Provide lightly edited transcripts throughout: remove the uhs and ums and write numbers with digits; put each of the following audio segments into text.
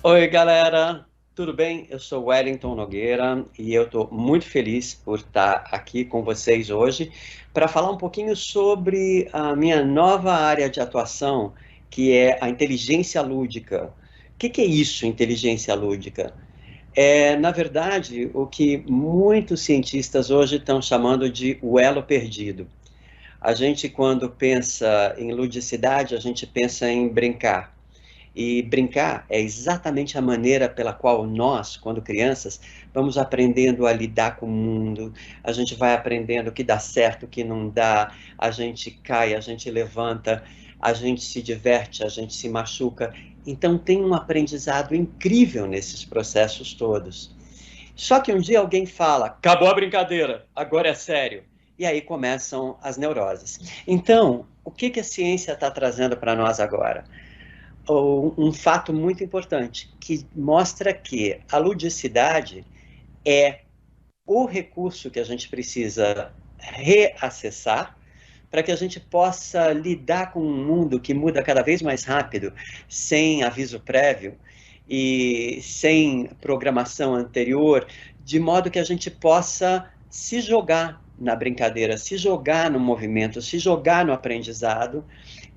Oi, galera, tudo bem? Eu sou Wellington Nogueira e eu estou muito feliz por estar aqui com vocês hoje para falar um pouquinho sobre a minha nova área de atuação, que é a inteligência lúdica. O que é isso, inteligência lúdica? É, na verdade, o que muitos cientistas hoje estão chamando de o elo perdido. A gente, quando pensa em ludicidade, a gente pensa em brincar. E brincar é exatamente a maneira pela qual nós, quando crianças, vamos aprendendo a lidar com o mundo, a gente vai aprendendo o que dá certo, o que não dá, a gente cai, a gente levanta, a gente se diverte, a gente se machuca. Então tem um aprendizado incrível nesses processos todos. Só que um dia alguém fala: acabou a brincadeira, agora é sério. E aí começam as neuroses. Então, o que que a ciência está trazendo para nós agora? Um fato muito importante, que mostra que a ludicidade é o recurso que a gente precisa reacessar para que a gente possa lidar com um mundo que muda cada vez mais rápido, sem aviso prévio e sem programação anterior, de modo que a gente possa se jogar na brincadeira, se jogar no movimento, se jogar no aprendizado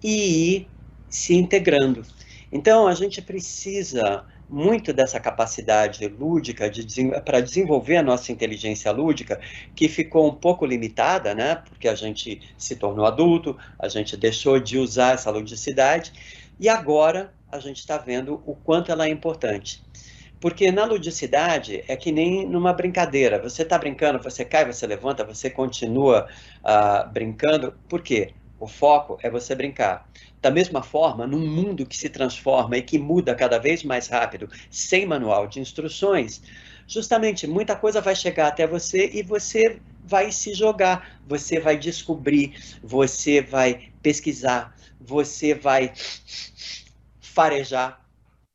e ir se integrando. Então, a gente precisa muito dessa capacidade lúdica para desenvolver a nossa inteligência lúdica, que ficou um pouco limitada, né? Porque a gente se tornou adulto, a gente deixou de usar essa ludicidade, e agora a gente está vendo o quanto ela é importante. Porque na ludicidade é que nem numa brincadeira. Você está brincando, você cai, você levanta, você continua brincando. Por quê? O foco é você brincar. Da mesma forma, num mundo que se transforma e que muda cada vez mais rápido, sem manual de instruções, justamente muita coisa vai chegar até você e você vai se jogar, você vai descobrir, você vai pesquisar, você vai farejar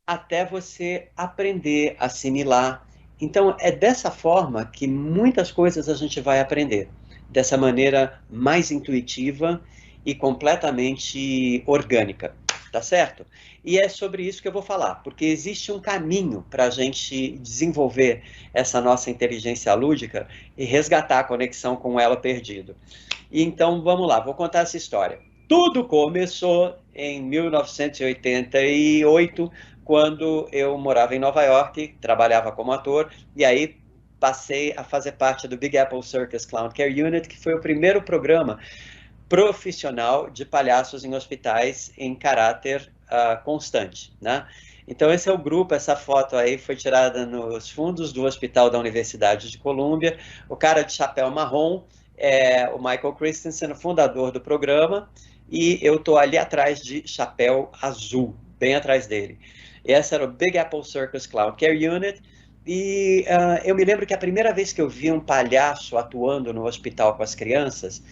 até você aprender, assimilar. Então, é dessa forma que muitas coisas a gente vai aprender, dessa maneira mais intuitiva e completamente orgânica, tá certo? E é sobre isso que eu vou falar, porque existe um caminho para a gente desenvolver essa nossa inteligência lúdica e resgatar a conexão com o elo perdido. E então, vamos lá, vou contar essa história. Tudo começou em 1988, quando eu morava em Nova York, trabalhava como ator, e aí passei a fazer parte do Big Apple Circus Clown Care Unit, que foi o primeiro programa profissional de palhaços em hospitais em caráter constante, né? Então esse é o grupo, essa foto aí foi tirada nos fundos do hospital da Universidade de Colômbia. O cara de chapéu marrom é o Michael Christensen, o fundador do programa, e eu estou ali atrás de chapéu azul, bem atrás dele. E essa era o Big Apple Circus Clown Care Unit. E eu me lembro que a primeira vez que eu vi um palhaço atuando no hospital com as crianças,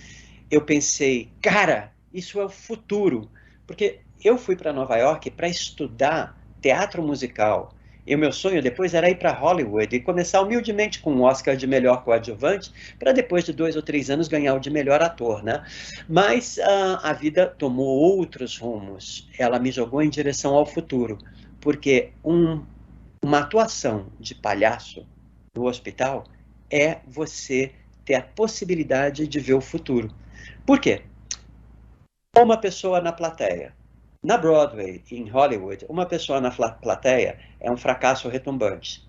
eu pensei, cara, isso é o futuro. Porque eu fui para Nova York para estudar teatro musical. E o meu sonho depois era ir para Hollywood e começar humildemente com um Oscar de melhor coadjuvante, para depois de 2 ou 3 anos ganhar o de melhor ator, né? Mas a vida tomou outros rumos. Ela me jogou em direção ao futuro, porque uma atuação de palhaço no hospital é você ter a possibilidade de ver o futuro. Por quê? Uma pessoa na plateia. Na Broadway, em Hollywood, uma pessoa na plateia é um fracasso retumbante.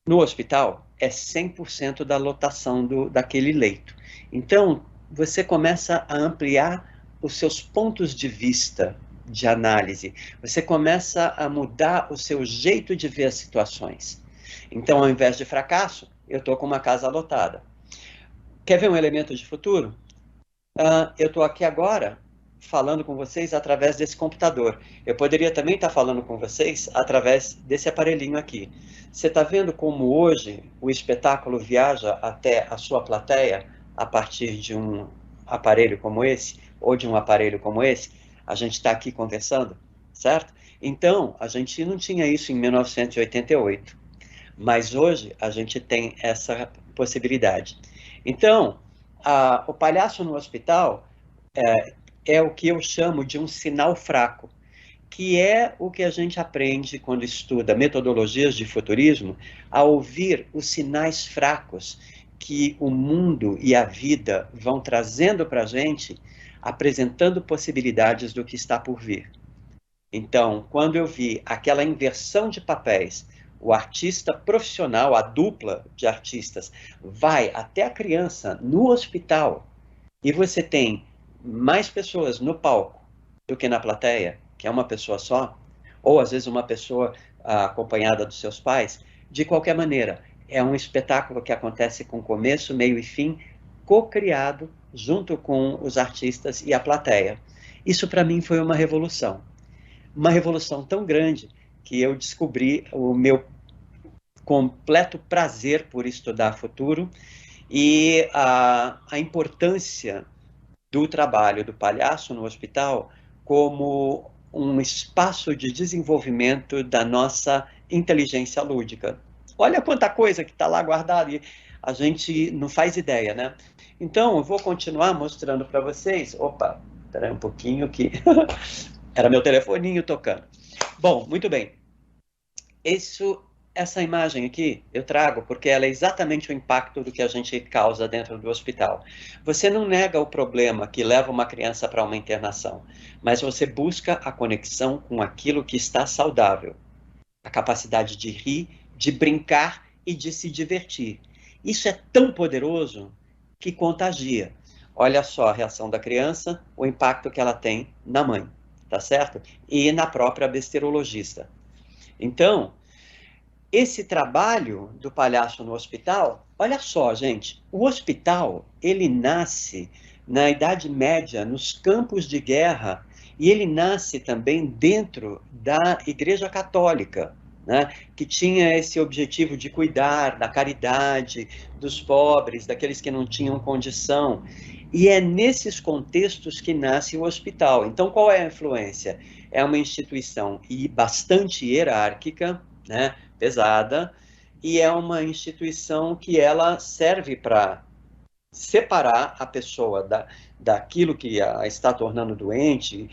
No hospital, é 100% da lotação daquele leito. Então, você começa a ampliar os seus pontos de vista de análise. Você começa a mudar o seu jeito de ver as situações. Então, ao invés de fracasso, eu estou com uma casa lotada. Quer ver um elemento de futuro? Eu estou aqui agora falando com vocês através desse computador. Eu poderia também estar falando com vocês através desse aparelhinho aqui. Você está vendo como hoje o espetáculo viaja até a sua plateia a partir de um aparelho como esse, ou de um aparelho como esse? A gente está aqui conversando, certo? Então, a gente não tinha isso em 1988, mas hoje a gente tem essa possibilidade. Então, o palhaço no hospital é o que eu chamo de um sinal fraco, que é o que a gente aprende quando estuda metodologias de futurismo, a ouvir os sinais fracos que o mundo e a vida vão trazendo para a gente, apresentando possibilidades do que está por vir. Então, quando eu vi aquela inversão de papéis, o artista profissional, a dupla de artistas, vai até a criança no hospital e você tem mais pessoas no palco do que na plateia, que é uma pessoa só, ou às vezes uma pessoa acompanhada dos seus pais, de qualquer maneira, é um espetáculo que acontece com começo, meio e fim, co-criado junto com os artistas e a plateia. Isso para mim foi uma revolução tão grande que eu descobri o meu completo prazer por estudar futuro e a importância do trabalho do palhaço no hospital como um espaço de desenvolvimento da nossa inteligência lúdica. Olha quanta coisa que está lá guardada e a gente não faz ideia, né? Então, eu vou continuar mostrando para vocês. Opa, espera aí um pouquinho que era meu telefoninho tocando. Bom, muito bem. Essa imagem aqui eu trago porque ela é exatamente o impacto do que a gente causa dentro do hospital. Você não nega o problema que leva uma criança para uma internação, mas você busca a conexão com aquilo que está saudável. A capacidade de rir, de brincar e de se divertir. Isso é tão poderoso que contagia. Olha só a reação da criança, o impacto que ela tem na mãe, tá certo? E na própria besterologista. Então, esse trabalho do palhaço no hospital, olha só, gente, o hospital, ele nasce na Idade Média, nos campos de guerra, e ele nasce também dentro da Igreja Católica, né, que tinha esse objetivo de cuidar da caridade, dos pobres, daqueles que não tinham condição. E é nesses contextos que nasce o hospital. Então, qual é a influência? É uma instituição bastante hierárquica, né, pesada, e é uma instituição que ela serve para separar a pessoa daquilo que a está tornando doente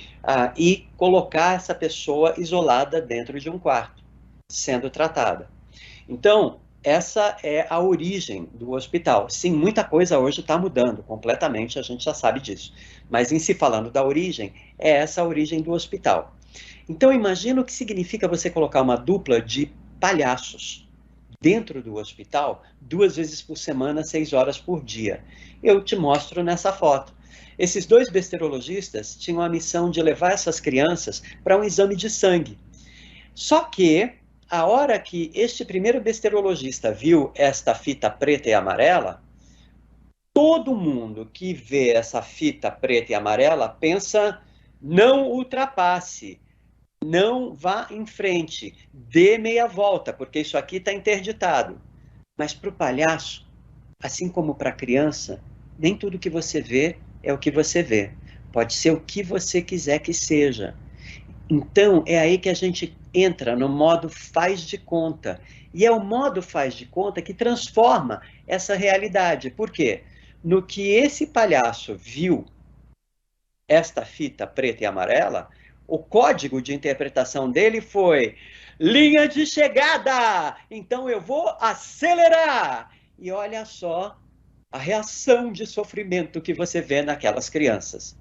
e colocar essa pessoa isolada dentro de um quarto, sendo tratada. Então, essa é a origem do hospital. Sim, muita coisa hoje está mudando completamente, a gente já sabe disso. Mas em se falando da origem, é essa a origem do hospital. Então, imagina o que significa você colocar uma dupla de palhaços dentro do hospital 2 vezes por semana, 6 horas por dia. Eu te mostro nessa foto. Esses 2 besterologistas tinham a missão de levar essas crianças para um exame de sangue. Só que, a hora que este primeiro besterologista viu esta fita preta e amarela, todo mundo que vê essa fita preta e amarela pensa, não ultrapasse, não vá em frente, dê meia volta, porque isso aqui está interditado. Mas para o palhaço, assim como para a criança, nem tudo que você vê é o que você vê. Pode ser o que você quiser que seja. Então, é aí que a gente entra no modo faz de conta. E é o modo faz de conta que transforma essa realidade. Por quê? No que esse palhaço viu, esta fita preta e amarela, o código de interpretação dele foi linha de chegada, então eu vou acelerar. E olha só a reação de sofrimento que você vê naquelas crianças.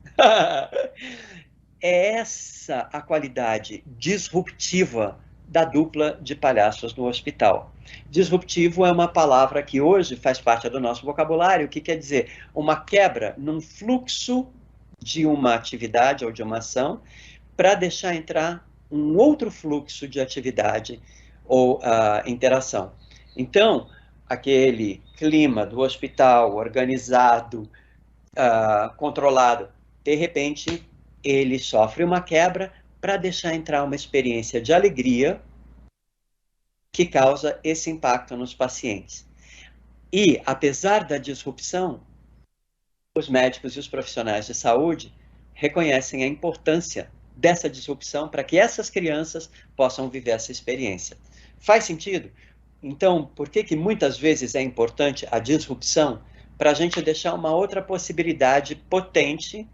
É essa a qualidade disruptiva da dupla de palhaços no hospital. Disruptivo é uma palavra que hoje faz parte do nosso vocabulário, que quer dizer uma quebra num fluxo de uma atividade ou de uma ação, para deixar entrar um outro fluxo de atividade ou interação. Então, aquele clima do hospital organizado, controlado, de repente, ele sofre uma quebra para deixar entrar uma experiência de alegria que causa esse impacto nos pacientes. E, apesar da disrupção, os médicos e os profissionais de saúde reconhecem a importância dessa disrupção para que essas crianças possam viver essa experiência. Faz sentido? Então, por que muitas vezes é importante a disrupção? Para a gente deixar uma outra possibilidade potente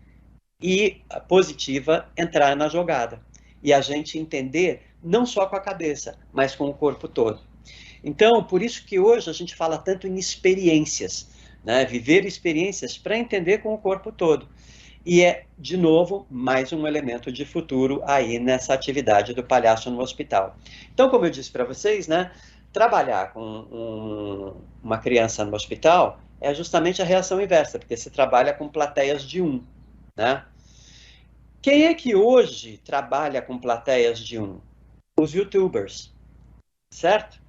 e positiva entrar na jogada. e a gente entender não só com a cabeça, mas com o corpo todo. Então, por isso que hoje a gente fala tanto em experiências, né? Viver experiências para entender com o corpo todo. E é, de novo, mais um elemento de futuro aí nessa atividade do palhaço no hospital. Então, como eu disse para vocês, né, trabalhar com uma criança no hospital é justamente a reação inversa, porque se trabalha com plateias de um, né? Quem é que hoje trabalha com plateias de um? Os YouTubers, certo?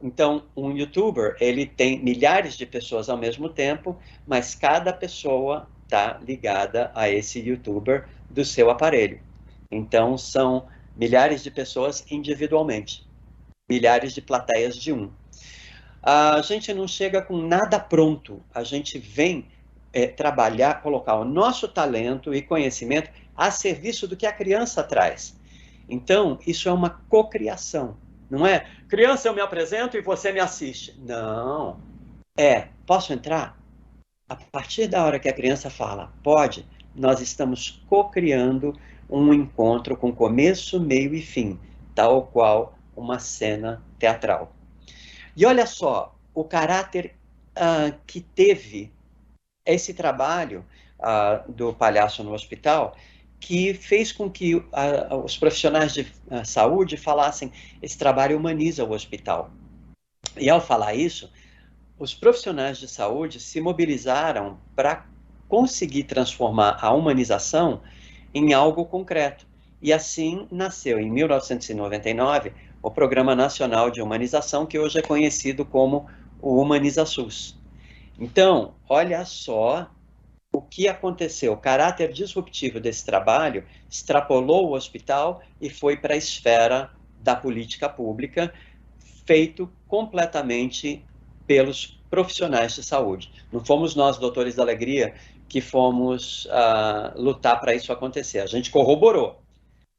Então, um YouTuber, ele tem milhares de pessoas ao mesmo tempo, mas cada pessoa está ligada a esse YouTuber do seu aparelho. Então, são milhares de pessoas individualmente, milhares de plateias de um. A gente não chega com nada pronto, a gente vem trabalhar, colocar o nosso talento e conhecimento a serviço do que a criança traz. Então, isso é uma cocriação. Não é, criança, eu me apresento e você me assiste. Não. Posso entrar? A partir da hora que a criança fala, pode, nós estamos co-criando um encontro com começo, meio e fim, tal qual uma cena teatral. E olha só, o caráter que teve esse trabalho do palhaço no hospital, que fez com que os profissionais de saúde falassem: esse trabalho humaniza o hospital. E ao falar isso, os profissionais de saúde se mobilizaram para conseguir transformar a humanização em algo concreto. E assim nasceu, em 1999, o Programa Nacional de Humanização, que hoje é conhecido como o HumanizaSUS. Então, olha só o que aconteceu. O caráter disruptivo desse trabalho extrapolou o hospital e foi para a esfera da política pública, feito completamente pelos profissionais de saúde. Não fomos nós, doutores da alegria, que fomos lutar para isso acontecer. A gente corroborou,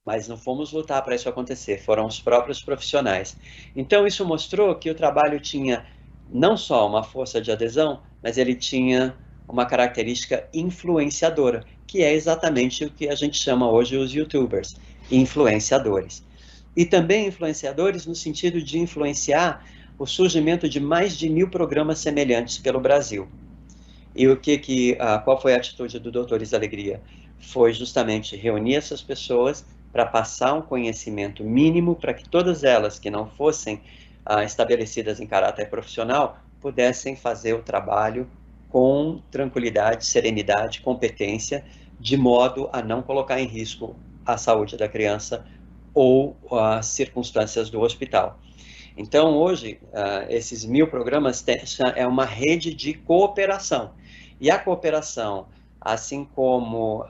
mas não fomos lutar para isso acontecer, foram os próprios profissionais. Então, isso mostrou que o trabalho tinha não só uma força de adesão, mas ele tinha uma característica influenciadora, que é exatamente o que a gente chama hoje os YouTubers, influenciadores. E também influenciadores no sentido de influenciar o surgimento de mais de 1000 programas semelhantes pelo Brasil. E qual foi a atitude do Doutores da Alegria? Foi justamente reunir essas pessoas para passar um conhecimento mínimo para que todas elas que não fossem estabelecidas em caráter profissional pudessem fazer o trabalho com tranquilidade, serenidade, competência, de modo a não colocar em risco a saúde da criança ou as circunstâncias do hospital. Então, hoje, esses 1000 programas é uma rede de cooperação. E a cooperação, assim como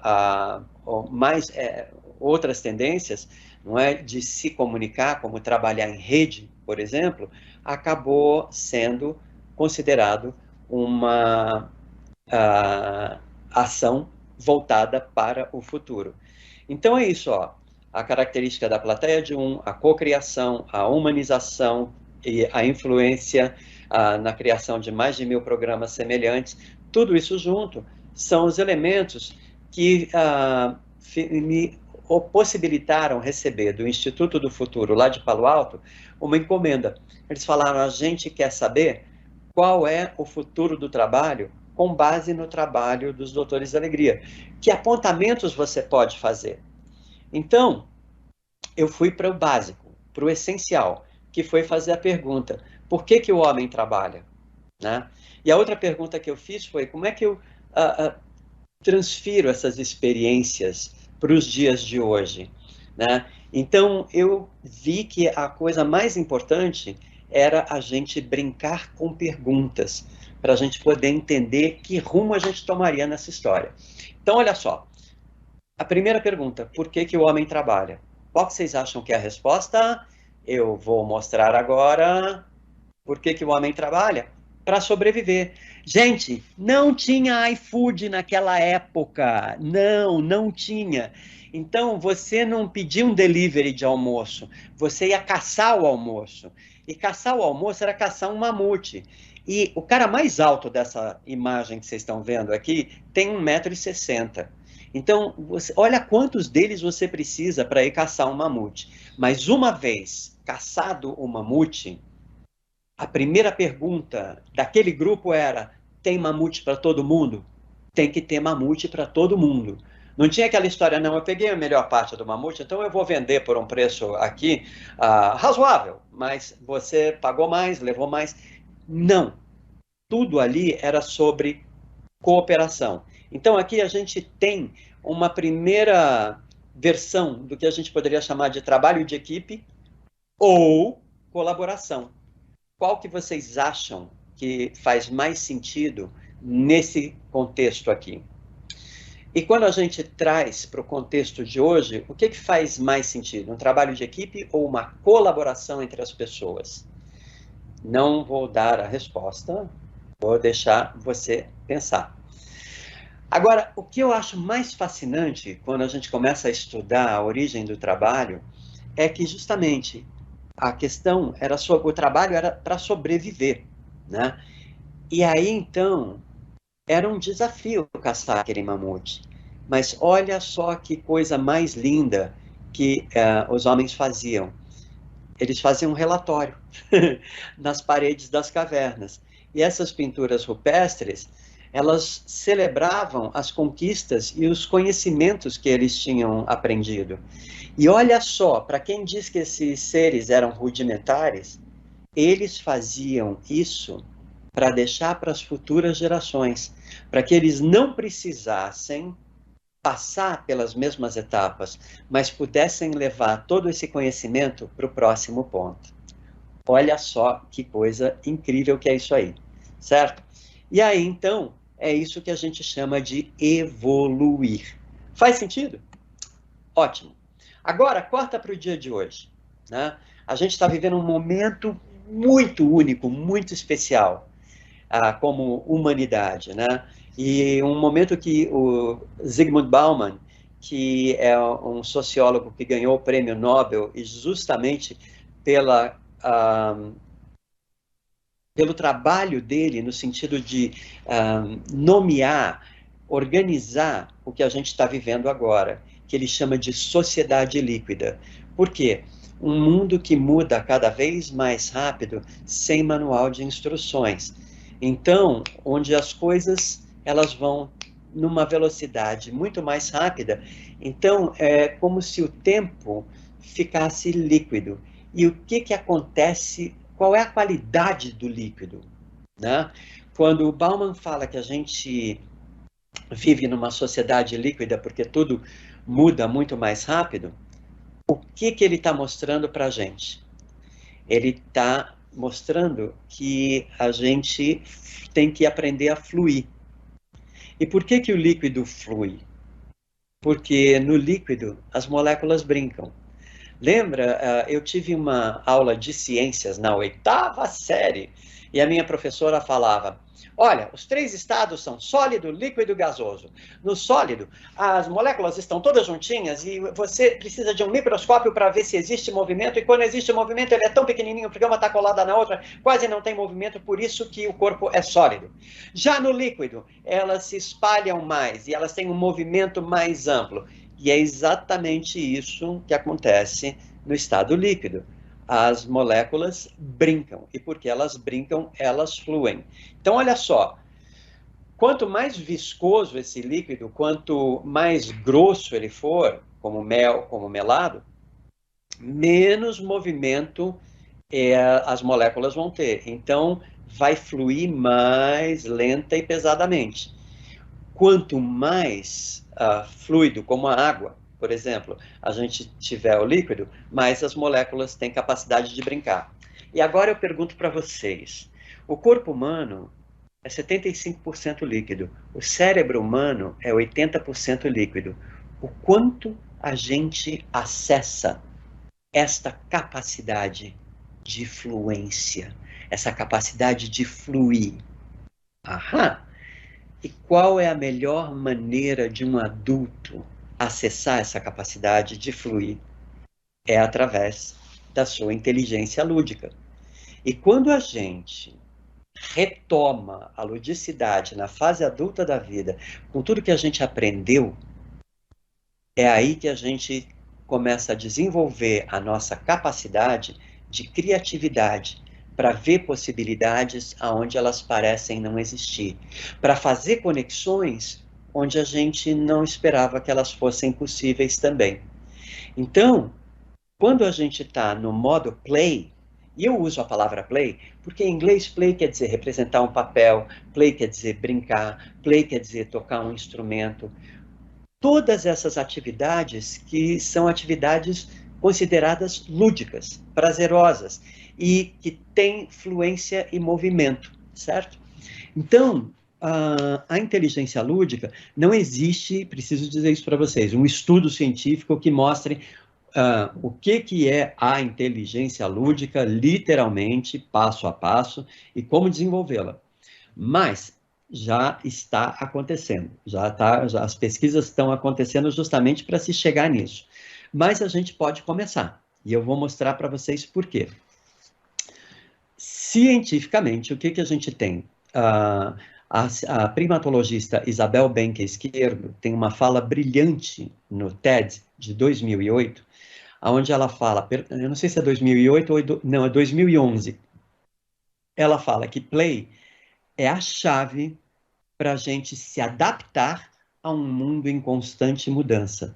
outras tendências, não é, de se comunicar, como trabalhar em rede, por exemplo, acabou sendo considerado uma ação voltada para o futuro. Então é isso, ó. A característica da plateia de um, a cocriação, a humanização e a influência na criação de mais de 1000 programas semelhantes, tudo isso junto são os elementos que me possibilitaram receber do Instituto do Futuro, lá de Palo Alto, uma encomenda. Eles falaram: a gente quer saber qual é o futuro do trabalho com base no trabalho dos Doutores da Alegria. Que apontamentos você pode fazer? Então, eu fui para o básico, para o essencial, que foi fazer a pergunta: por que o homem trabalha? Né? E a outra pergunta que eu fiz foi: como é que eu transfiro essas experiências para os dias de hoje? Né? Então, eu vi que a coisa mais importante era a gente brincar com perguntas, para a gente poder entender que rumo a gente tomaria nessa história. Então, olha só. A primeira pergunta: por que o homem trabalha? Qual que vocês acham que é a resposta? Eu vou mostrar agora. Por que o homem trabalha? Para sobreviver. Gente, não tinha iFood naquela época. Não tinha. Então, você não pedia um delivery de almoço. Você ia caçar o almoço. E caçar o almoço era caçar um mamute. E o cara mais alto dessa imagem que vocês estão vendo aqui tem 1,60 m. Então, olha quantos deles você precisa para ir caçar um mamute. Mas uma vez caçado o mamute, a primeira pergunta daquele grupo era: tem mamute para todo mundo? Tem que ter mamute para todo mundo. Não tinha aquela história, não, eu peguei a melhor parte do mamute, então eu vou vender por um preço aqui razoável, mas você pagou mais, levou mais. Não. Tudo ali era sobre cooperação. Então aqui a gente tem uma primeira versão do que a gente poderia chamar de trabalho de equipe ou colaboração. Qual que vocês acham que faz mais sentido nesse contexto aqui? E quando a gente traz para o contexto de hoje, o que faz mais sentido? Um trabalho de equipe ou uma colaboração entre as pessoas? Não vou dar a resposta, vou deixar você pensar. Agora, o que eu acho mais fascinante quando a gente começa a estudar a origem do trabalho é que justamente a questão era sobre o trabalho era para sobreviver, né? E aí então era um desafio caçar aquele mamute. Mas olha só que coisa mais linda que os homens faziam. Eles faziam um relatório nas paredes das cavernas. E essas pinturas rupestres, elas celebravam as conquistas e os conhecimentos que eles tinham aprendido. E olha só, para quem diz que esses seres eram rudimentares, eles faziam isso para deixar para as futuras gerações, para que eles não precisassem passar pelas mesmas etapas, mas pudessem levar todo esse conhecimento para o próximo ponto. Olha só que coisa incrível que é isso aí, certo? E aí, então, é isso que a gente chama de evoluir. Faz sentido? Ótimo. Agora, corta para o dia de hoje, né? A gente está vivendo um momento muito único, muito especial, como humanidade, né? E um momento que o Zygmunt Bauman, que é um sociólogo que ganhou o prêmio Nobel e justamente pela pelo trabalho dele no sentido de nomear, organizar o que a gente está vivendo agora, que ele chama de sociedade líquida. Por quê? Um mundo que muda cada vez mais rápido, sem manual de instruções. Então, onde as coisas elas vão numa velocidade muito mais rápida, então é como se o tempo ficasse líquido. E o que que acontece? Qual é a qualidade do líquido, né? Quando o Bauman fala que a gente vive numa sociedade líquida porque tudo muda muito mais rápido, o que que ele está mostrando para a gente? Ele está mostrando que a gente tem que aprender a fluir. E por que que o líquido flui? Porque no líquido as moléculas brincam. Lembra, eu tive uma aula de ciências na oitava série e a minha professora falava: olha, os três estados são sólido, líquido e gasoso. No sólido, as moléculas estão todas juntinhas e você precisa de um microscópio para ver se existe movimento, e quando existe movimento ele é tão pequenininho porque uma está colada na outra, quase não tem movimento, por isso que o corpo é sólido. Já no líquido, elas se espalham mais e elas têm um movimento mais amplo. E é exatamente isso que acontece no estado líquido. As moléculas brincam, e porque elas brincam, elas fluem. Então, olha só, quanto mais viscoso esse líquido, quanto mais grosso ele for, como mel, como melado, menos movimento as moléculas vão ter. Então, vai fluir mais lenta e pesadamente. Quanto mais fluido, como a água, por exemplo, a gente tiver o líquido, mais as moléculas têm capacidade de brincar. E agora eu pergunto para vocês: o corpo humano é 75% líquido, o cérebro humano é 80% líquido. O quanto a gente acessa esta capacidade de fluência, essa capacidade de fluir? Aham! E qual é a melhor maneira de um adulto acessar essa capacidade de fluir? É através da sua inteligência lúdica. E quando a gente retoma a ludicidade na fase adulta da vida, com tudo que a gente aprendeu, é aí que a gente começa a desenvolver a nossa capacidade de criatividade, para ver possibilidades aonde elas parecem não existir, para fazer conexões onde a gente não esperava que elas fossem possíveis também. Então, quando a gente está no modo play, e eu uso a palavra play, porque em inglês play quer dizer representar um papel, play quer dizer brincar, play quer dizer tocar um instrumento. Todas essas atividades que são atividades consideradas lúdicas, prazerosas, e que têm fluência e movimento, certo? Então, a inteligência lúdica, não existe, preciso dizer isso para vocês, um estudo científico que mostre o que é a inteligência lúdica, literalmente, passo a passo, e como desenvolvê-la. Mas já está acontecendo, as pesquisas estão acontecendo justamente para se chegar nisso. Mas a gente pode começar, e eu vou mostrar para vocês por quê. Cientificamente, o que a gente tem? A primatologista Isabel Benque Esquerdo tem uma fala brilhante no TED de 2008, onde ela fala, eu não sei se é 2008 ou não, é 2011. Ela fala que play é a chave para a gente se adaptar a um mundo em constante mudança.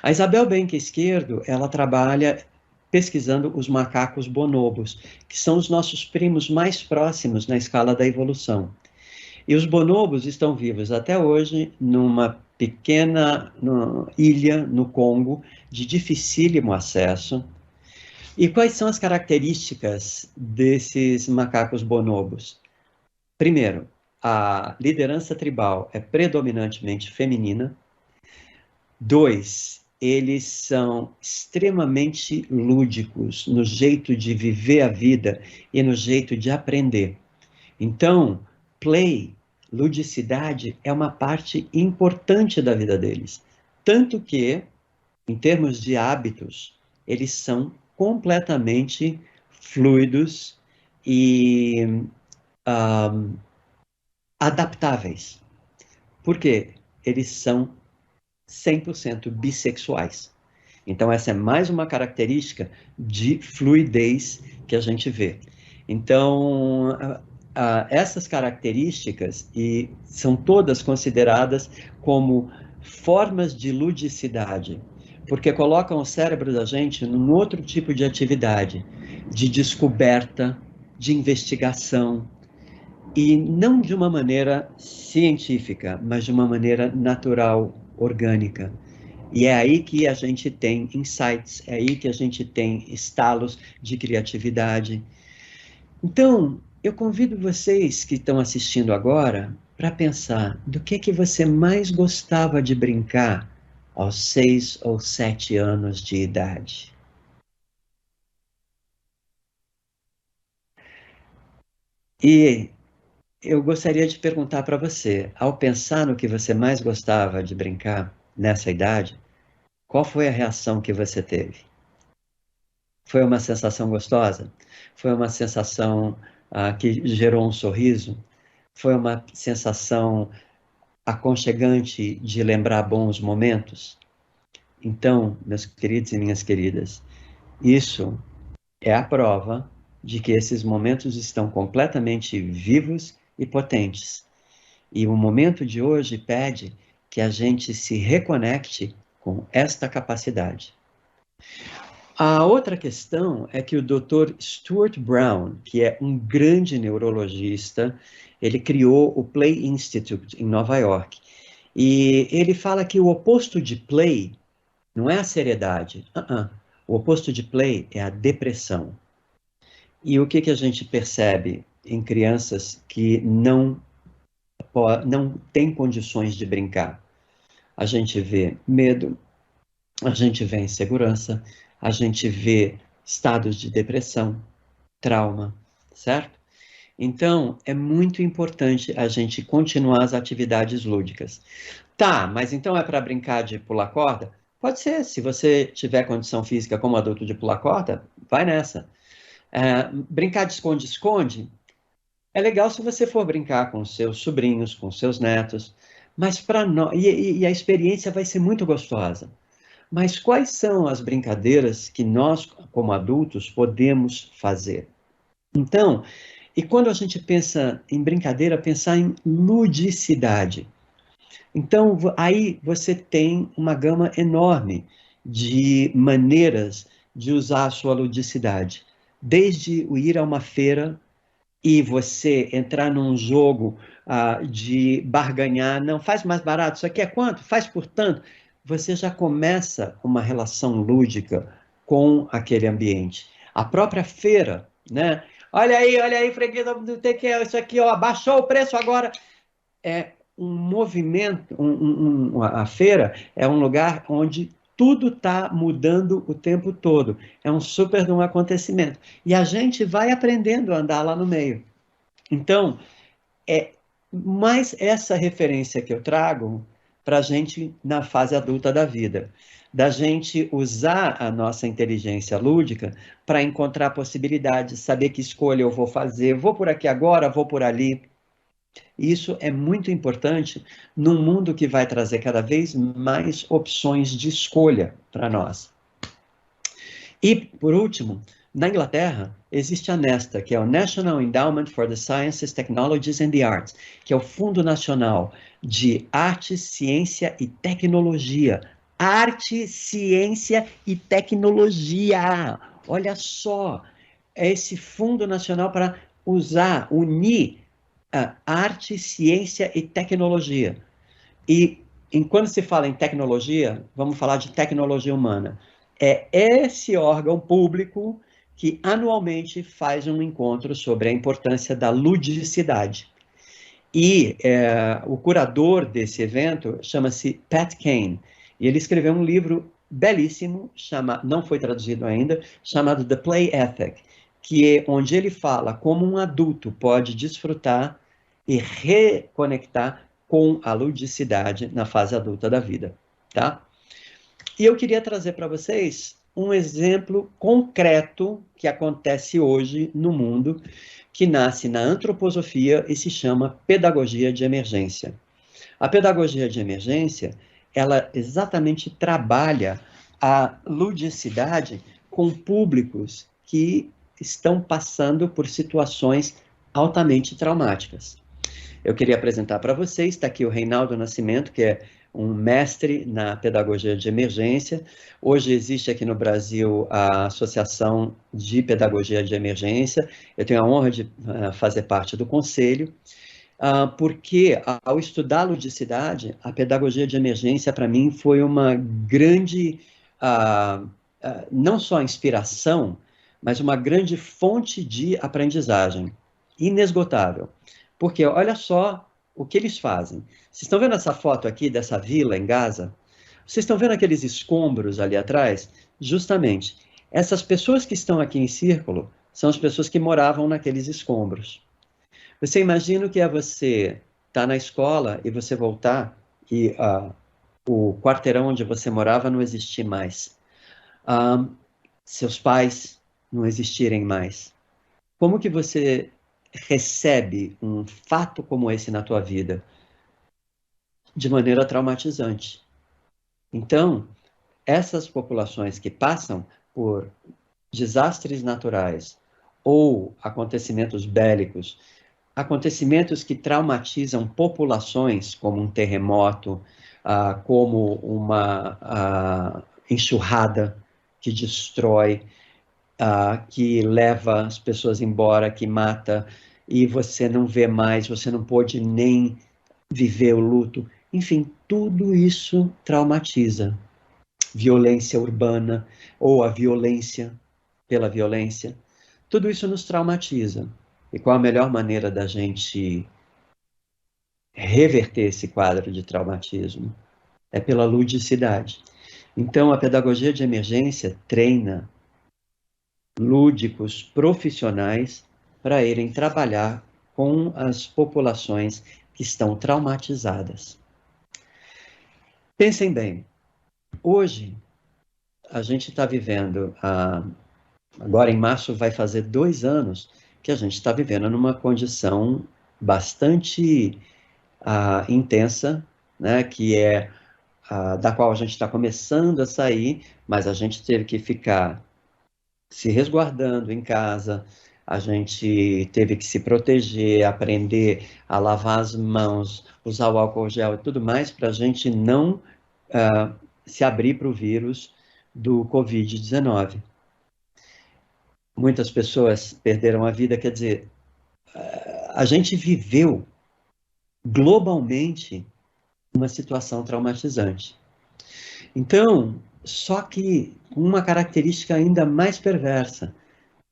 A Isabel Benque Esquerdo, ela trabalha pesquisando os macacos bonobos, que são os nossos primos mais próximos na escala da evolução. E os bonobos estão vivos até hoje numa pequena ilha no Congo, de dificílimo acesso. E quais são as características desses macacos bonobos? Primeiro, a liderança tribal é predominantemente feminina. Dois, eles são extremamente lúdicos no jeito de viver a vida e no jeito de aprender. Então, play, ludicidade, é uma parte importante da vida deles. Tanto que, em termos de hábitos, eles são completamente fluidos e adaptáveis. Por quê? Eles são 100% bissexuais. Então, essa é mais uma característica de fluidez que a gente vê. Então, essas características são todas consideradas como formas de ludicidade, porque colocam o cérebro da gente num outro tipo de atividade, de descoberta, de investigação, e não de uma maneira científica, mas de uma maneira natural, orgânica. E é aí que a gente tem insights, é aí que a gente tem estalos de criatividade. Então, eu convido vocês que estão assistindo agora para pensar do que você mais gostava de brincar aos 6 ou 7 anos de idade. E eu gostaria de perguntar para você, ao pensar no que você mais gostava de brincar nessa idade, qual foi a reação que você teve? Foi uma sensação gostosa? Foi uma sensação que gerou um sorriso? Foi uma sensação aconchegante de lembrar bons momentos? Então, meus queridos e minhas queridas, isso é a prova de que esses momentos estão completamente vivos e potentes. E o momento de hoje pede que a gente se reconecte com esta capacidade. A outra questão é que o Dr. Stuart Brown, que é um grande neurologista, ele criou o Play Institute em Nova York. E ele fala que o oposto de play não é a seriedade. O oposto de play é a depressão. E o que a gente percebe em crianças que não têm condições de brincar? A gente vê medo, a gente vê insegurança, a gente vê estados de depressão, trauma, certo? Então, é muito importante a gente continuar as atividades lúdicas. Tá, mas então é para brincar de pular corda? Pode ser, se você tiver condição física como adulto de pular corda, vai nessa. Brincar de esconde-esconde é legal se você for brincar com seus sobrinhos, com seus netos, mas para nós, e a experiência vai ser muito gostosa. Mas quais são as brincadeiras que nós, como adultos, podemos fazer? Então, e quando a gente pensa em brincadeira, pensar em ludicidade. Então, aí você tem uma gama enorme de maneiras de usar a sua ludicidade. Desde o ir a uma feira e você entrar num jogo de barganhar, não, faz mais barato, isso aqui é quanto? Faz por tanto. Você já começa uma relação lúdica com aquele ambiente. A própria feira, né? Olha aí, freguês, não tem que isso aqui, ó, baixou o preço agora. É um movimento, a feira é um lugar onde tudo está mudando o tempo todo. É um super de um acontecimento. E a gente vai aprendendo a andar lá no meio. Então, é mais essa referência que eu trago para a gente na fase adulta da vida, da gente usar a nossa inteligência lúdica para encontrar possibilidades, saber que escolha eu vou fazer, vou por aqui agora, vou por ali. Isso é muito importante num mundo que vai trazer cada vez mais opções de escolha para nós. E, por último, na Inglaterra, existe a NESTA, que é o National Endowment for the Sciences, Technologies and the Arts, que é o Fundo Nacional de Arte, Ciência e Tecnologia. Arte, ciência e tecnologia. Olha só, é esse Fundo Nacional para unir arte, ciência e tecnologia. E enquanto se fala em tecnologia, vamos falar de tecnologia humana. É esse órgão público que anualmente faz um encontro sobre a importância da ludicidade. E o curador desse evento chama-se Pat Kane, e ele escreveu um livro belíssimo, não foi traduzido ainda, chamado The Play Ethic, que é onde ele fala como um adulto pode desfrutar e reconectar com a ludicidade na fase adulta da vida, tá? E eu queria trazer para vocês um exemplo concreto que acontece hoje no mundo, que nasce na antroposofia e se chama pedagogia de emergência. A pedagogia de emergência, ela exatamente trabalha a ludicidade com públicos que estão passando por situações altamente traumáticas. Eu queria apresentar para vocês, está aqui o Reinaldo Nascimento, que é um mestre na pedagogia de emergência. Hoje existe aqui no Brasil a Associação de Pedagogia de Emergência. Eu tenho a honra de fazer parte do conselho, porque ao estudar a ludicidade, a pedagogia de emergência para mim foi uma grande, não só inspiração, mas uma grande fonte de aprendizagem, inesgotável. Porque olha só o que eles fazem. Vocês estão vendo essa foto aqui dessa vila em Gaza? Vocês estão vendo aqueles escombros ali atrás? Justamente, essas pessoas que estão aqui em círculo são as pessoas que moravam naqueles escombros. Você imagina o que é você estar na escola e você voltar e o quarteirão onde você morava não existir mais. Seus pais não existirem mais. Como que você recebe um fato como esse na tua vida? De maneira traumatizante. Então, essas populações que passam por desastres naturais ou acontecimentos bélicos, acontecimentos que traumatizam populações, como um terremoto, como uma enxurrada que destrói, que leva as pessoas embora, que mata, e você não vê mais, você não pôde nem viver o luto. Enfim, tudo isso traumatiza. Violência urbana ou a violência pela violência, tudo isso nos traumatiza. E qual a melhor maneira da gente reverter esse quadro de traumatismo? É pela ludicidade. Então, a pedagogia de emergência treina lúdicos profissionais para irem trabalhar com as populações que estão traumatizadas. Pensem bem, hoje a gente está vivendo, agora em março vai fazer 2 anos que a gente está vivendo numa condição bastante intensa, né, que é da qual a gente está começando a sair, mas a gente teve que ficar se resguardando em casa, a gente teve que se proteger, aprender a lavar as mãos, usar o álcool gel e tudo mais, para a gente não se abrir para o vírus do Covid-19. Muitas pessoas perderam a vida, quer dizer, a gente viveu globalmente uma situação traumatizante. Então, só que com uma característica ainda mais perversa.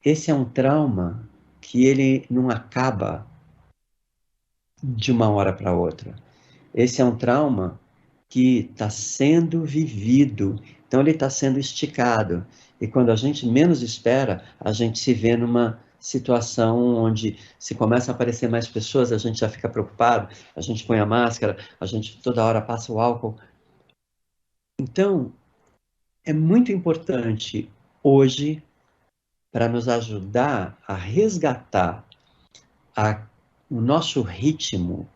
Esse é um trauma que ele não acaba de uma hora para outra. Esse é um trauma que está sendo vivido, então ele está sendo esticado. E quando a gente menos espera, a gente se vê numa situação onde se começa a aparecer mais pessoas, a gente já fica preocupado, a gente põe a máscara, a gente toda hora passa o álcool. Então, é muito importante hoje para nos ajudar a resgatar o nosso ritmo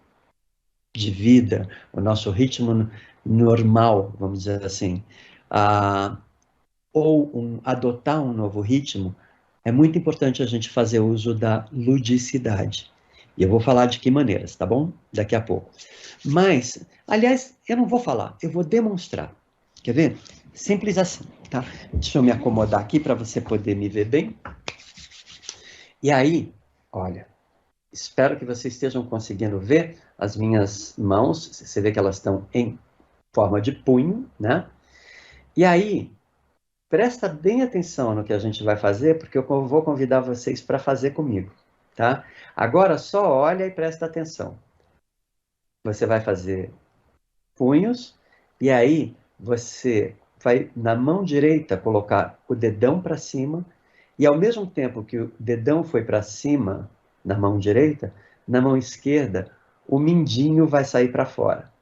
de vida, o nosso ritmo normal, vamos dizer assim, ou adotar um novo ritmo, é muito importante a gente fazer uso da ludicidade. E eu vou falar de que maneiras, tá bom? Daqui a pouco. Mas, aliás, eu não vou falar, eu vou demonstrar. Quer ver? Simples assim, tá? Deixa eu me acomodar aqui para você poder me ver bem. E aí, olha, espero que vocês estejam conseguindo ver as minhas mãos. Você vê que elas estão em forma de punho, né? E aí, presta bem atenção no que a gente vai fazer, porque eu vou convidar vocês para fazer comigo, tá? Agora só olha e presta atenção. Você vai fazer punhos, e aí você vai, na mão direita, colocar o dedão para cima, e ao mesmo tempo que o dedão foi para cima, na mão direita, na mão esquerda, o mindinho vai sair para fora.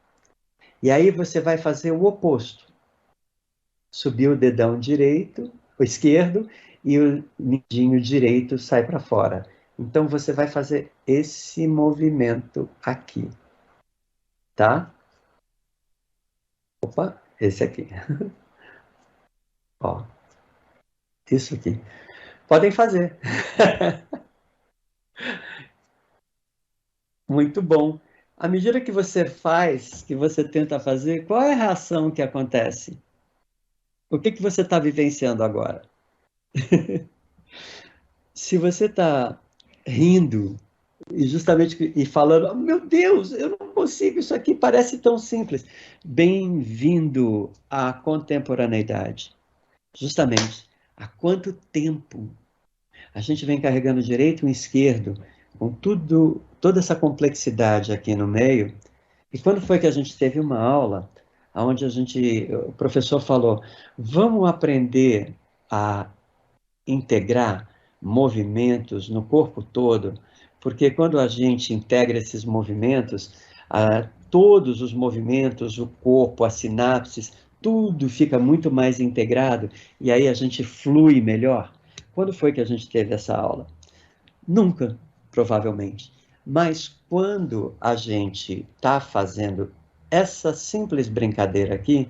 E aí você vai fazer o oposto. Subir o dedão direito, o esquerdo, e o mindinho direito sai para fora. Então você vai fazer esse movimento aqui, tá? Opa, esse aqui. Ó, isso aqui. Podem fazer. Muito bom. À medida que você faz, que você tenta fazer, qual é a reação que acontece? O que você está vivenciando agora? Se você está rindo e justamente e falando, "Oh, meu Deus, eu não consigo, isso aqui parece tão simples." Bem-vindo à contemporaneidade. Justamente, há quanto tempo a gente vem carregando o direito e o esquerdo, com toda essa complexidade aqui no meio. E quando foi que a gente teve uma aula onde o professor falou, vamos aprender a integrar movimentos no corpo todo, porque quando a gente integra esses movimentos, todos os movimentos, o corpo, as sinapses, tudo fica muito mais integrado e aí a gente flui melhor. Quando foi que a gente teve essa aula? Nunca, provavelmente. Mas quando a gente está fazendo essa simples brincadeira aqui,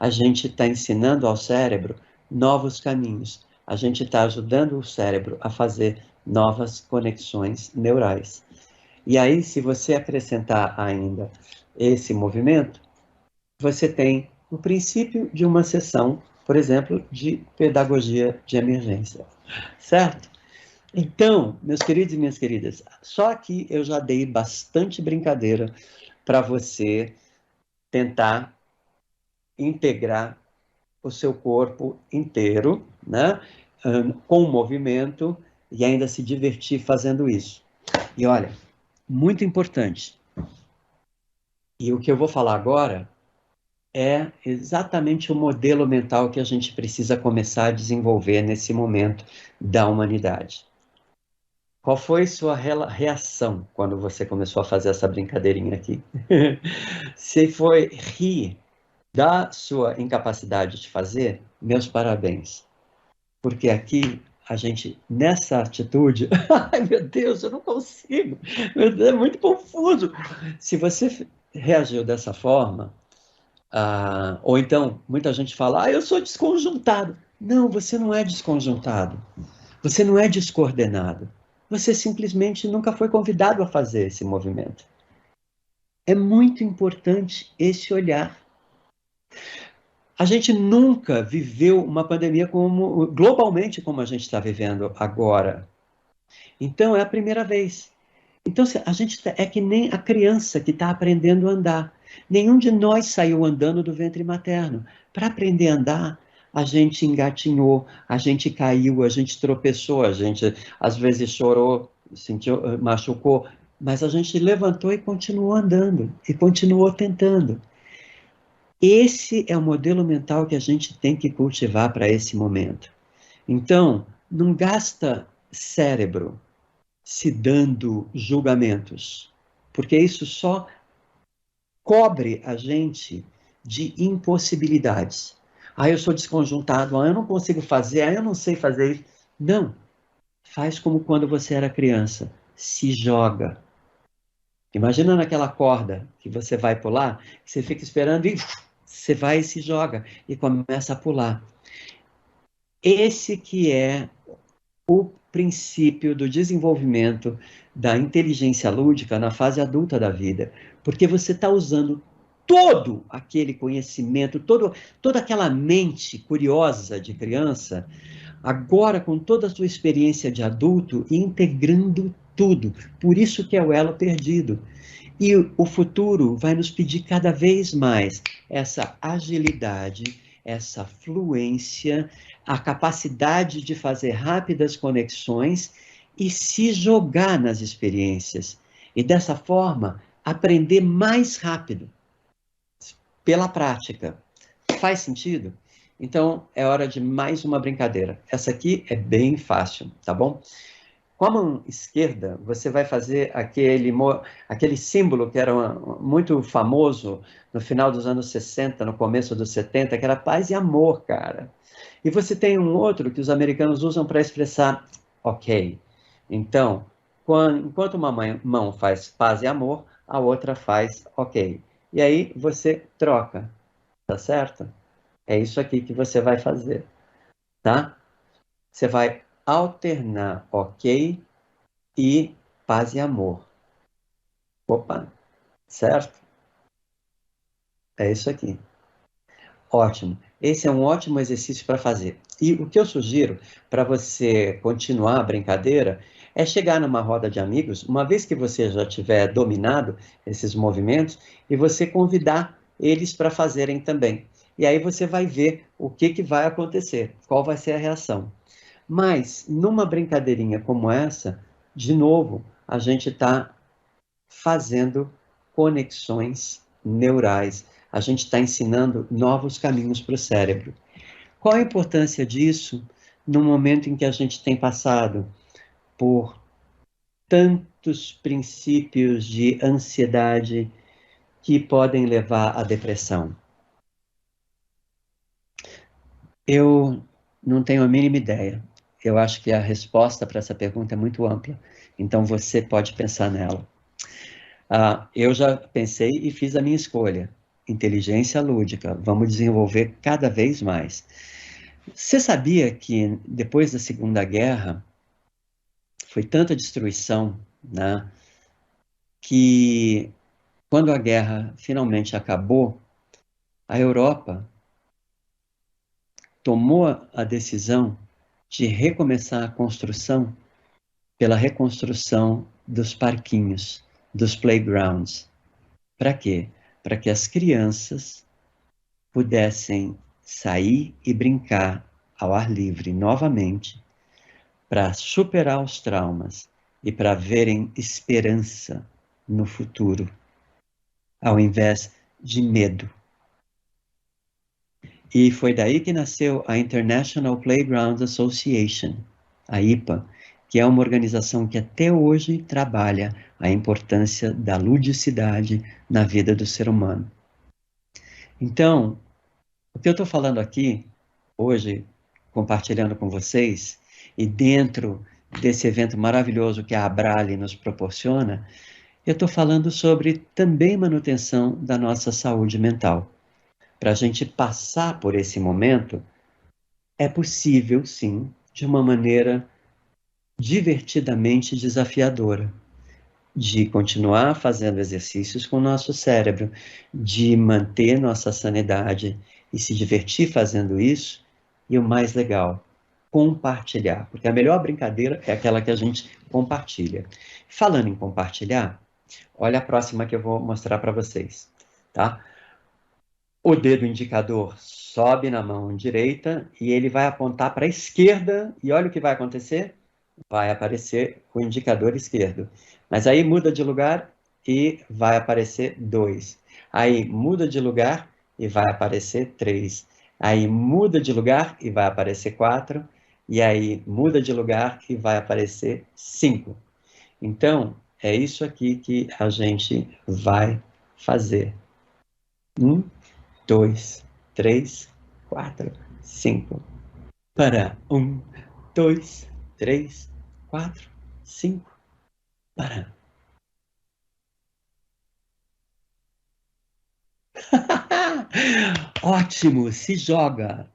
a gente está ensinando ao cérebro novos caminhos. A gente está ajudando o cérebro a fazer novas conexões neurais. E aí, se você acrescentar ainda esse movimento, você tem o princípio de uma sessão, por exemplo, de pedagogia de emergência. Certo? Então, meus queridos e minhas queridas, só aqui eu já dei bastante brincadeira para você tentar integrar o seu corpo inteiro, né? Com o movimento e ainda se divertir fazendo isso. E olha, muito importante. E o que eu vou falar agora é exatamente o modelo mental que a gente precisa começar a desenvolver nesse momento da humanidade. Qual foi sua reação quando você começou a fazer essa brincadeirinha aqui? Se foi rir da sua incapacidade de fazer, meus parabéns. Porque aqui a gente, nessa atitude, ai meu Deus, eu não consigo, meu Deus, é muito confuso. Se você reagiu dessa forma, Ou então, muita gente fala, eu sou desconjuntado. Não, você não é desconjuntado. Você não é descoordenado. Você simplesmente nunca foi convidado a fazer esse movimento. É muito importante esse olhar. A gente nunca viveu uma pandemia globalmente como a gente está vivendo agora. Então, é a primeira vez. Então, a gente é que nem a criança que está aprendendo a andar. Nenhum de nós saiu andando do ventre materno. Para aprender a andar, a gente engatinhou, a gente caiu, a gente tropeçou, a gente às vezes chorou, sentiu, machucou, mas a gente levantou e continuou andando, e continuou tentando. Esse é o modelo mental que a gente tem que cultivar para esse momento. Então, não gasta cérebro se dando julgamentos, porque isso só cobre a gente de impossibilidades. Eu sou desconjuntado, eu não consigo fazer, eu não sei fazer isso. Não, faz como quando você era criança, se joga. Imagina naquela corda que você vai pular, você fica esperando e você vai e se joga e começa a pular. Esse que é o princípio do desenvolvimento da inteligência lúdica na fase adulta da vida, porque você está usando todo aquele conhecimento, toda aquela mente curiosa de criança, agora com toda a sua experiência de adulto, integrando tudo. Por isso que é o elo perdido. E o futuro vai nos pedir cada vez mais essa agilidade, essa fluência, a capacidade de fazer rápidas conexões e se jogar nas experiências. E dessa forma, aprender mais rápido, pela prática. Faz sentido? Então, é hora de mais uma brincadeira. Essa aqui é bem fácil, tá bom? Com a mão esquerda, você vai fazer aquele símbolo que era muito famoso no final dos anos 60, no começo dos 70, que era paz e amor, cara. E você tem um outro que os americanos usam para expressar ok. Então, enquanto uma mão faz paz e amor, a outra faz ok. E aí você troca, tá certo? É isso aqui que você vai fazer, tá? Você vai alternar ok e paz e amor. Opa, certo? É isso aqui. Ótimo. Esse é um ótimo exercício para fazer. E o que eu sugiro para você continuar a brincadeira é chegar numa roda de amigos, uma vez que você já tiver dominado esses movimentos, e você convidar eles para fazerem também. E aí você vai ver o que vai acontecer, qual vai ser a reação. Mas, numa brincadeirinha como essa, de novo, a gente está fazendo conexões neurais. A gente está ensinando novos caminhos para o cérebro. Qual a importância disso no momento em que a gente tem passado por tantos princípios de ansiedade que podem levar à depressão? Eu não tenho a mínima ideia. Eu acho que a resposta para essa pergunta é muito ampla. Então você pode pensar nela. Eu já pensei e fiz a minha escolha. Inteligência lúdica. Vamos desenvolver cada vez mais. Você sabia que depois da Segunda Guerra foi tanta destruição, né, que quando a guerra finalmente acabou, a Europa tomou a decisão de recomeçar a construção pela reconstrução dos parquinhos, dos playgrounds. Para quê? Para que as crianças pudessem sair e brincar ao ar livre novamente, para superar os traumas e para verem esperança no futuro, ao invés de medo. E foi daí que nasceu a International Playground Association, a IPA, que é uma organização que até hoje trabalha a importância da ludicidade na vida do ser humano. Então, o que eu estou falando aqui, hoje, compartilhando com vocês, e dentro desse evento maravilhoso que a Abrale nos proporciona, eu estou falando sobre também manutenção da nossa saúde mental. para a gente passar por esse momento, é possível, sim, de uma maneira divertidamente desafiadora, de continuar fazendo exercícios com o nosso cérebro, de manter nossa sanidade e se divertir fazendo isso, e o mais legal, compartilhar, porque a melhor brincadeira é aquela que a gente compartilha. Falando em compartilhar, olha a próxima que eu vou mostrar para vocês, tá? O dedo indicador sobe na mão direita e ele vai apontar para a esquerda, e olha o que vai acontecer, vai aparecer o indicador esquerdo. Mas aí muda de lugar e vai aparecer 2. Aí muda de lugar e vai aparecer 3. Aí muda de lugar e vai aparecer 4. E aí muda de lugar e vai aparecer 5. Então, é isso aqui que a gente vai fazer. 1, 2, 3, 4, 5. Para 1, 2, 3, 4, 5. Para. Ótimo, se joga.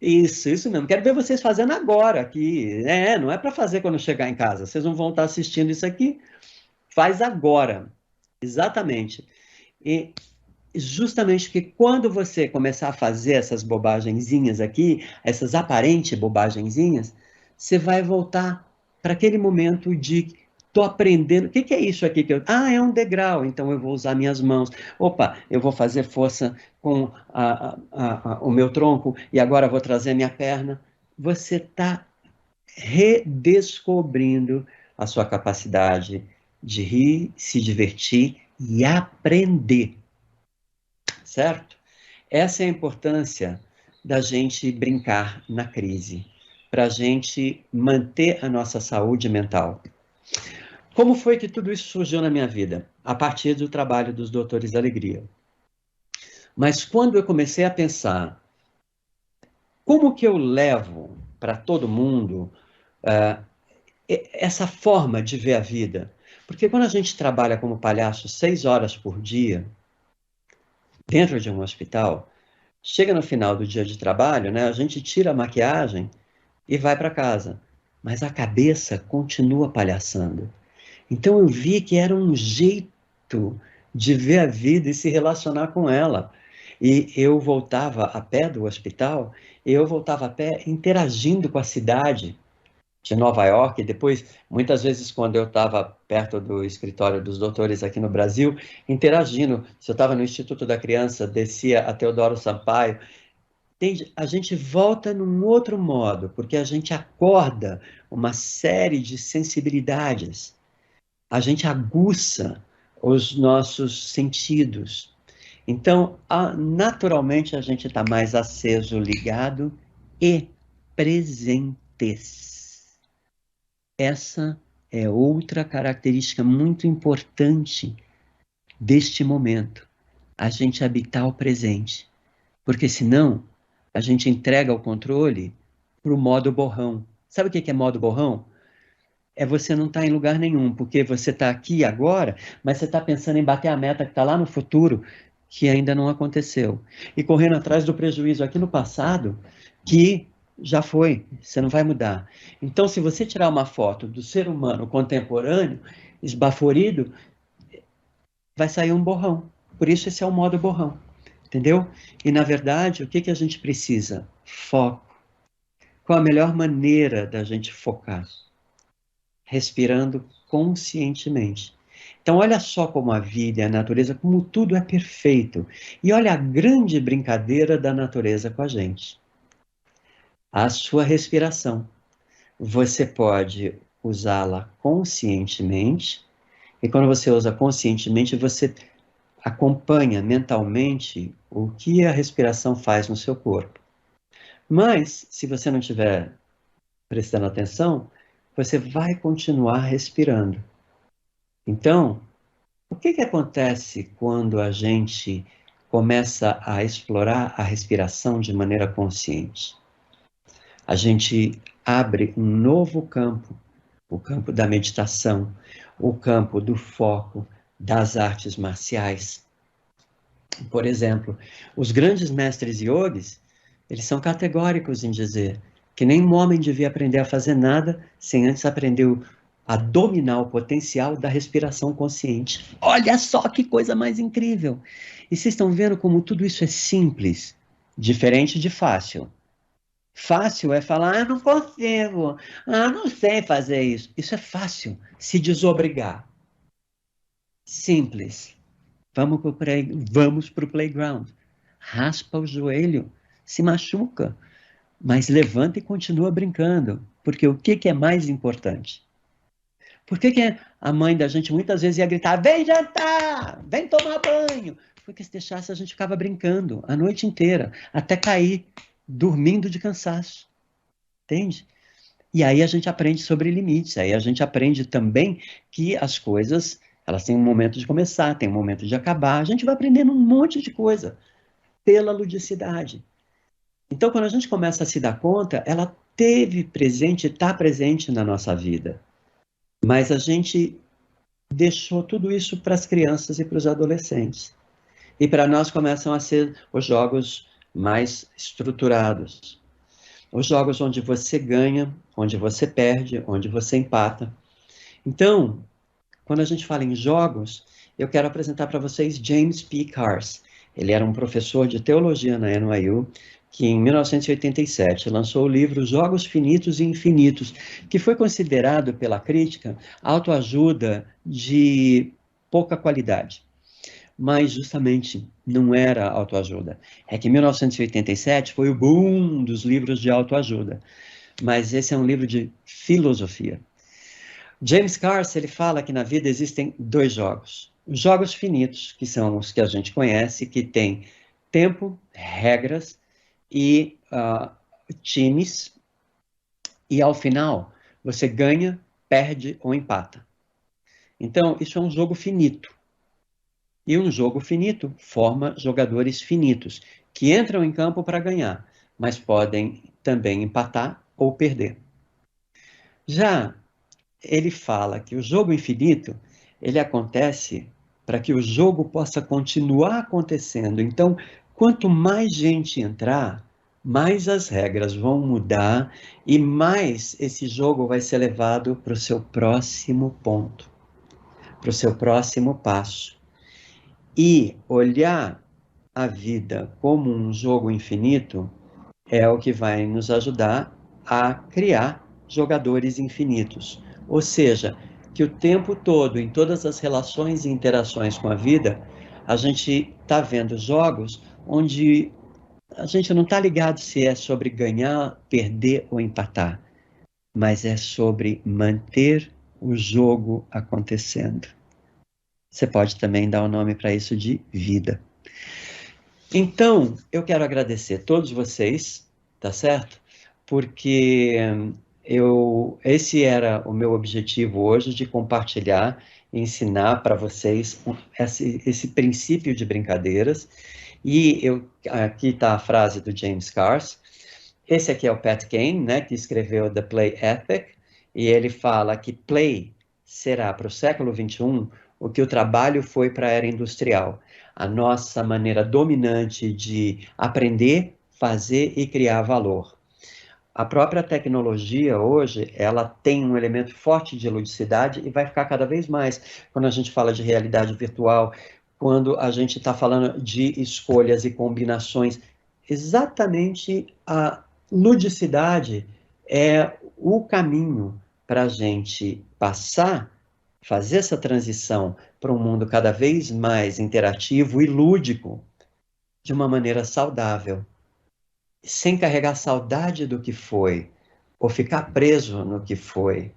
Isso mesmo. Quero ver vocês fazendo agora aqui. Não é para fazer quando chegar em casa. Vocês não vão estar assistindo isso aqui. Faz agora. Exatamente. E justamente porque quando você começar a fazer essas bobagenzinhas aqui, essas aparentes bobagenzinhas, você vai voltar para aquele momento de tô aprendendo. O que que é isso aqui que eu. Ah, é um degrau, então eu vou usar minhas mãos. Opa, eu vou fazer força com o meu tronco e agora vou trazer minha perna. Você está redescobrindo a sua capacidade de rir, se divertir e aprender, certo? Essa é a importância da gente brincar na crise, para a gente manter a nossa saúde mental. Como foi que tudo isso surgiu na minha vida? A partir do trabalho dos Doutores da Alegria. Mas quando eu comecei a pensar, como que eu levo para todo mundo uh, essa forma de ver a vida? Porque quando a gente trabalha como palhaço 6 horas por dia, dentro de um hospital, chega no final do dia de trabalho, né, a gente tira a maquiagem e vai para casa. Mas a cabeça continua palhaçando. Então eu vi que era um jeito de ver a vida e se relacionar com ela. E eu voltava a pé do hospital, eu voltava a pé interagindo com a cidade de Nova York. Depois, muitas vezes, quando eu estava perto do escritório dos doutores aqui no Brasil, interagindo. Se eu estava no Instituto da Criança, descia a Teodoro Sampaio. A gente volta num outro modo, porque a gente acorda uma série de sensibilidades, a gente aguça os nossos sentidos. Então, naturalmente, a gente está mais aceso, ligado e presentes. Essa é outra característica muito importante deste momento, a gente habitar o presente. Porque senão, a gente entrega o controle para o modo borrão. Sabe o que é modo borrão? É você não estar em lugar nenhum, porque você está aqui agora, mas você está pensando em bater a meta que está lá no futuro, que ainda não aconteceu. E correndo atrás do prejuízo aqui no passado, que já foi, você não vai mudar. Então, se você tirar uma foto do ser humano contemporâneo, esbaforido, vai sair um borrão. Por isso, esse é o modo borrão. Entendeu? E, na verdade, o que que a gente precisa? Foco. Qual a melhor maneira da gente focar? Respirando conscientemente. Então, olha só como a vida e a natureza, como tudo é perfeito. E olha a grande brincadeira da natureza com a gente. A sua respiração. Você pode usá-la conscientemente, e quando você usa conscientemente, você acompanha mentalmente o que a respiração faz no seu corpo. Mas, se você não estiver prestando atenção, você vai continuar respirando. Então, o que que acontece quando a gente começa a explorar a respiração de maneira consciente? A gente abre um novo campo, o campo da meditação, o campo do foco, das artes marciais. Por exemplo, os grandes mestres yogis, eles são categóricos em dizer que nenhum homem devia aprender a fazer nada sem antes aprender a dominar o potencial da respiração consciente. Olha só que coisa mais incrível! E vocês estão vendo como tudo isso é simples, diferente de fácil. Fácil é falar, não consigo, não sei fazer isso. Isso é fácil, se desobrigar. Simples. Vamos para o playground. Raspa o joelho, se machuca, mas levanta e continua brincando. Porque o que é mais importante? Por que a mãe da gente muitas vezes ia gritar: vem jantar, vem tomar banho? Porque se deixasse a gente ficava brincando a noite inteira, até cair, dormindo de cansaço. Entende? E aí a gente aprende sobre limites, aí a gente aprende também que as coisas, elas têm um momento de começar, tem um momento de acabar, a gente vai aprendendo um monte de coisa pela ludicidade. Então, quando a gente começa a se dar conta, ela teve presente, está presente na nossa vida. Mas a gente deixou tudo isso para as crianças e para os adolescentes. E para nós começam a ser os jogos mais estruturados. Os jogos onde você ganha, onde você perde, onde você empata. Então, quando a gente fala em jogos, eu quero apresentar para vocês James P. Cars. Ele era um professor de teologia na NYU, que em 1987 lançou o livro Jogos Finitos e Infinitos, que foi considerado pela crítica autoajuda de pouca qualidade. Mas justamente não era autoajuda. É que em 1987 foi o boom dos livros de autoajuda. Mas esse é um livro de filosofia. James Carse, ele fala que na vida existem dois jogos. Os jogos finitos, que são os que a gente conhece, que tem tempo, regras e times. E ao final, você ganha, perde ou empata. Então, isso é um jogo finito. E um jogo finito forma jogadores finitos, que entram em campo para ganhar, mas podem também empatar ou perder. Já ele fala que o jogo infinito, ele acontece para que o jogo possa continuar acontecendo. Então, quanto mais gente entrar, mais as regras vão mudar e mais esse jogo vai ser levado para o seu próximo ponto, para o seu próximo passo. E olhar a vida como um jogo infinito é o que vai nos ajudar a criar jogadores infinitos. Ou seja, que o tempo todo, em todas as relações e interações com a vida, a gente está vendo jogos onde a gente não está ligado se é sobre ganhar, perder ou empatar, mas é sobre manter o jogo acontecendo. Você pode também dar o nome para isso de vida. Então, eu quero agradecer a todos vocês, tá certo? Porque esse era o meu objetivo hoje, de compartilhar, ensinar para vocês esse princípio de brincadeiras. E aqui está a frase do James Carse. Esse aqui é o Pat Kane, né, que escreveu The Play Ethic, e ele fala que play será para o século XXI o que o trabalho foi para a era industrial. A nossa maneira dominante de aprender, fazer e criar valor. A própria tecnologia hoje, ela tem um elemento forte de ludicidade e vai ficar cada vez mais quando a gente fala de realidade virtual, quando a gente está falando de escolhas e combinações. Exatamente a ludicidade é o caminho para a gente passar, fazer essa transição para um mundo cada vez mais interativo e lúdico, de uma maneira saudável, sem carregar saudade do que foi, ou ficar preso no que foi,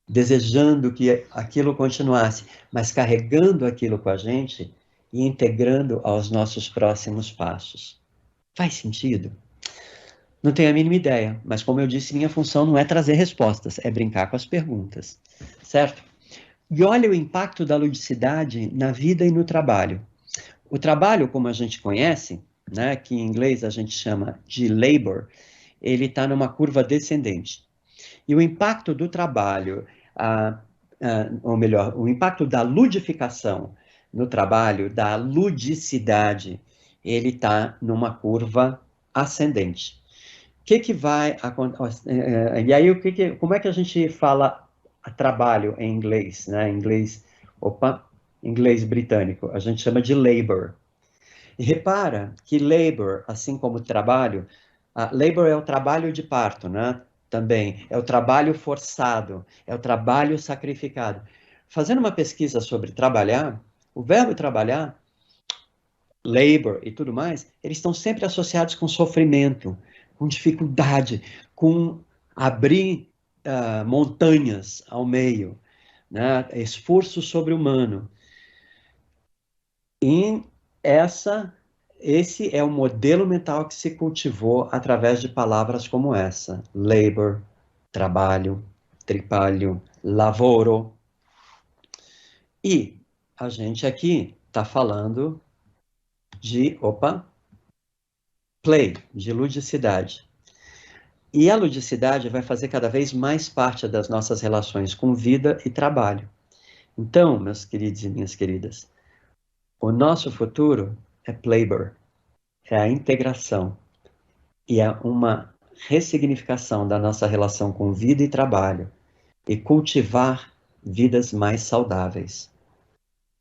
desejando que aquilo continuasse, mas carregando aquilo com a gente e integrando aos nossos próximos passos. Faz sentido? Não tenho a mínima ideia, mas como eu disse, minha função não é trazer respostas, é brincar com as perguntas, certo? E olha o impacto da ludicidade na vida e no trabalho. O trabalho, como a gente conhece, né, que em inglês a gente chama de labor, ele está numa curva descendente. E o impacto do trabalho, ou melhor, o impacto da ludificação no trabalho da ludicidade, ele está numa curva ascendente. O que que vai acontecer? E aí, como é que a gente fala trabalho em inglês, né? Inglês britânico, a gente chama de labor. E repara que labor, assim como trabalho, labor é o trabalho de parto, né? Também é o trabalho forçado, é o trabalho sacrificado. Fazendo uma pesquisa sobre trabalhar, o verbo trabalhar, labor e tudo mais, eles estão sempre associados com sofrimento, com dificuldade, com abrir montanhas ao meio, né? Esforço sobre-humano. E essa, esse é o modelo mental que se cultivou através de palavras como essa: labor, trabalho, tripalho, lavoro. E a gente aqui está falando play, de ludicidade. E a ludicidade vai fazer cada vez mais parte das nossas relações com vida e trabalho. Então, meus queridos e minhas queridas, o nosso futuro é Playbor, é a integração e é uma ressignificação da nossa relação com vida e trabalho e cultivar vidas mais saudáveis.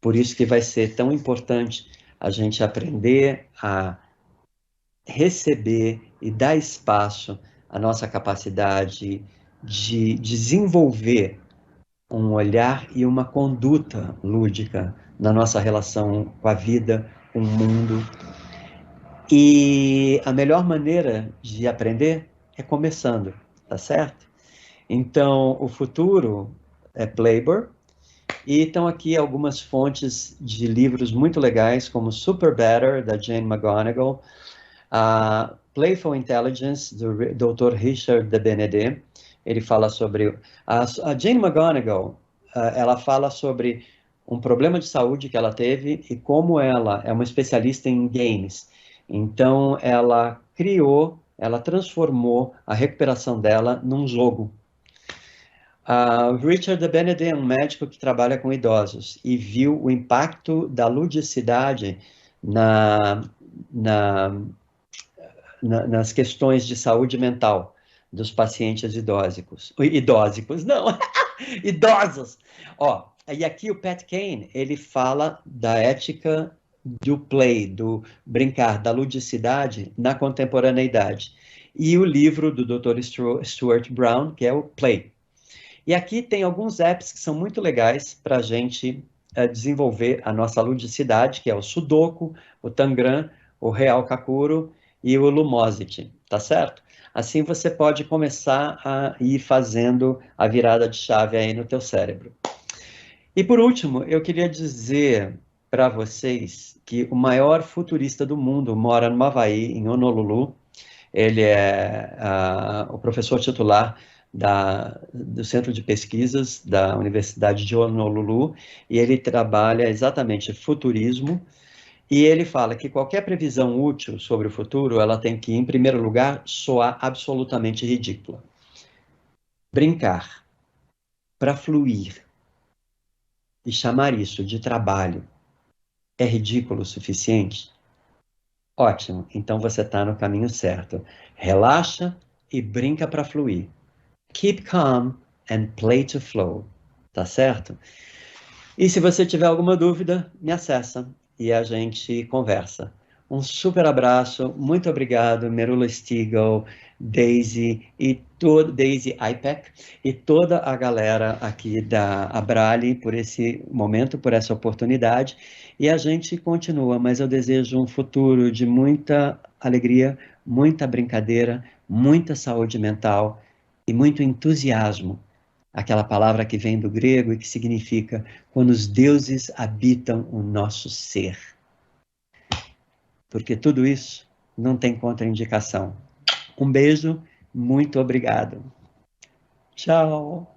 Por isso que vai ser tão importante a gente aprender a receber e dar espaço à nossa capacidade de desenvolver um olhar e uma conduta lúdica na nossa relação com a vida, com o mundo. E a melhor maneira de aprender é começando, tá certo? Então, o futuro é Playbor, e estão aqui algumas fontes de livros muito legais, como Super Better, da Jane McGonigal, a Playful Intelligence, do Dr. Richard de Benedé. Ele fala sobre... A Jane McGonigal, ela fala sobre um problema de saúde que ela teve e como ela é uma especialista em games. Então, ela transformou a recuperação dela num jogo. Richard de Benedé é um médico que trabalha com idosos e viu o impacto da ludicidade na, na nas questões de saúde mental dos pacientes idósicos, não, idosos. Ó, e aqui o Pat Kane, ele fala da ética do play, do brincar, da ludicidade na contemporaneidade. E o livro do Dr. Stuart Brown, que é o Play. E aqui tem alguns apps que são muito legais para a gente desenvolver a nossa ludicidade, que é o Sudoku, o Tangram, o Real Kakuro e o Lumosity, tá certo? Assim você pode começar a ir fazendo a virada de chave aí no teu cérebro. E por último, eu queria dizer para vocês que o maior futurista do mundo mora no Havaí, em Honolulu. Ele é o professor titular do Centro de Pesquisas da Universidade de Honolulu, e ele trabalha exatamente futurismo, e ele fala que qualquer previsão útil sobre o futuro, ela tem que, em primeiro lugar, soar absolutamente ridícula. Brincar para fluir e chamar isso de trabalho é ridículo o suficiente? Ótimo, então você está no caminho certo. Relaxa e brinca para fluir. Keep calm and play to flow, tá certo? E se você tiver alguma dúvida, me acessa e a gente conversa. Um super abraço, muito obrigado, Merula Stigl, Daisy IPEC e toda a galera aqui da Abrali por esse momento, por essa oportunidade. E a gente continua, mas eu desejo um futuro de muita alegria, muita brincadeira, muita saúde mental e muito entusiasmo, aquela palavra que vem do grego e que significa quando os deuses habitam o nosso ser. Porque tudo isso não tem contraindicação. Um beijo, muito obrigado. Tchau.